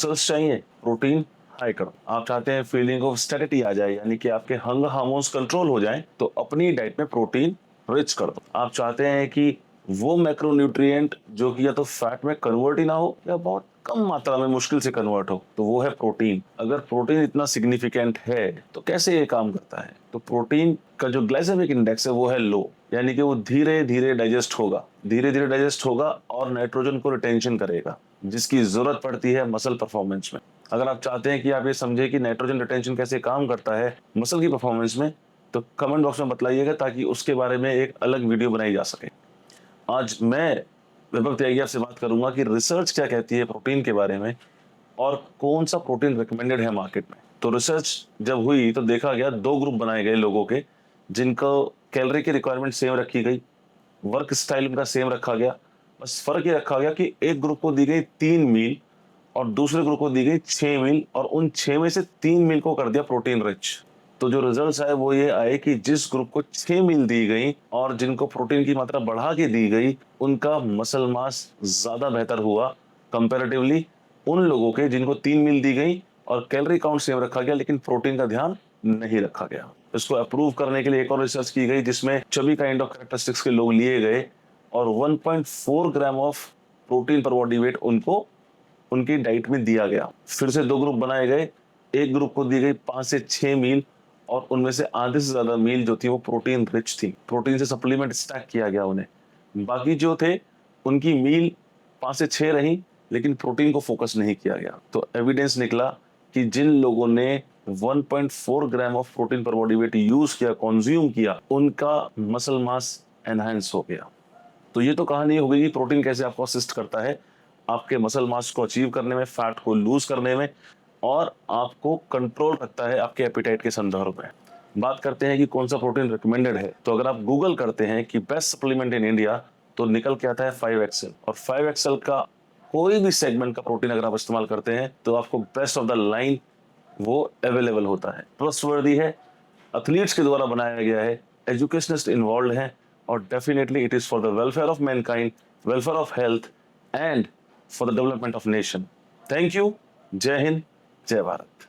Muscles चाहिए, protein high करो। आप चाहते हैं फीलिंग ऑफ स्टेटिटी आ जाए, यानी कि आपके हंगर हार्मोन्स कंट्रोल हो जाएं, तो अपनी डाइट में प्रोटीन रिच कर दो। आप चाहते हैं कि वो मैक्रोन्यूट्रिएंट जो कि या तो फैट में कन्वर्ट ही ना हो या बहुत कम मात्रा में मुश्किल से कन्वर्ट हो, तो वो है प्रोटीन। अगर प्रोटीन इतना सिग्निफिकेंट है तो कैसे ये काम करता है? तो प्रोटीन का जो ग्लाइसेमिक इंडेक्स है वो है लो, यानी कि वो धीरे धीरे डाइजेस्ट होगा, धीरे धीरे डाइजेस्ट होगा और नाइट्रोजन को रिटेंशन करेगा, जिसकी जरूरत पड़ती है मसल परफॉर्मेंस में। अगर आप चाहते हैं कि आप ये समझे कि नाइट्रोजन रिटेंशन कैसे काम करता है मसल की परफॉर्मेंस में, तो कमेंट बॉक्स में बताइएगा ताकि उसके बारे में एक अलग वीडियो बनाई जा सके। आज मैं वैभव त्यागी आपसे बात करूंगा कि रिसर्च क्या कहती है प्रोटीन के बारे में और कौन सा प्रोटीन रिकमेंडेड है मार्केट में। तो रिसर्च जब हुई तो देखा गया, दो ग्रुप बनाए गए लोगों के, जिनको कैलोरी की रिक्वायरमेंट सेम रखी गई, वर्क स्टाइल उनका सेम रखा गया। बस फर्क ये रखा गया कि एक ग्रुप को दी गई 3 मील और दूसरे ग्रुप को दी गई 6 मील, और उन 6 में से 3 मील को कर दिया प्रोटीन रिच। तो जो रिजल्ट्स आए वो ये आए कि जिस ग्रुप को 6 मील दी गई और जिनको प्रोटीन की मात्रा बढ़ा के दी गई, उनका मसल मास ज्यादा बेहतर हुआ कंपैरेटिवली उन लोगों के जिनको 3 मील दी गई और कैलोरी काउंट सेम रखा गया लेकिन प्रोटीन का ध्यान नहीं रखा गया। इसको अप्रूव करने के लिए एक और रिसर्च की गई जिसमें सभी काइंड ऑफ कैरेक्टरिस्टिक्स के लोग लिए गए और 1.4 ग्राम ऑफ प्रोटीन पर बॉडी वेट उनको उनकी डाइट में दिया गया। फिर से दो ग्रुप बनाए गए, एक ग्रुप को दी गई 5 से 6 मील और उनमें से आधे से ज्यादा मील जो थी वो प्रोटीन रिच थी, प्रोटीन से सप्लीमेंट स्टैक किया गया उन्हें। बाकी जो थे उनकी मील 5 से 6 रही लेकिन प्रोटीन को फोकस नहीं किया गया। तो एविडेंस निकला कि जिन लोगों ने 1.4 ग्राम ऑफ प्रोटीन पर बॉडी वेट यूज किया, कंज्यूम किया, उनका मसल मास एनहांस हो गया। तो ये तो कहानी हो गई कि प्रोटीन कैसे आपको असिस्ट करता है आपके मसल मास को अचीव करने में, फैट को लूज करने में, और आपको कंट्रोल रखता है आपके एपिटाइट के संदर्भ में। बात करते हैं कि कौन सा प्रोटीन रिकमेंडेड है। तो अगर आप गूगल करते हैं कि बेस्ट सप्लीमेंट इन इंडिया, तो निकल के आता है 5XL। और 5XL का कोई भी सेगमेंट का प्रोटीन अगर आप इस्तेमाल करते हैं तो आपको बेस्ट ऑफ द लाइन वो अवेलेबल होता है, ट्रस्टवर्दी है, एथलीट्स के द्वारा बनाया गया है, एजुकेशनिस्ट इन्वॉल्व हैं, और definitely it is for the welfare of Mankind, welfare of health and for the development of nation. Thank you. जय हिंद, जय भारत।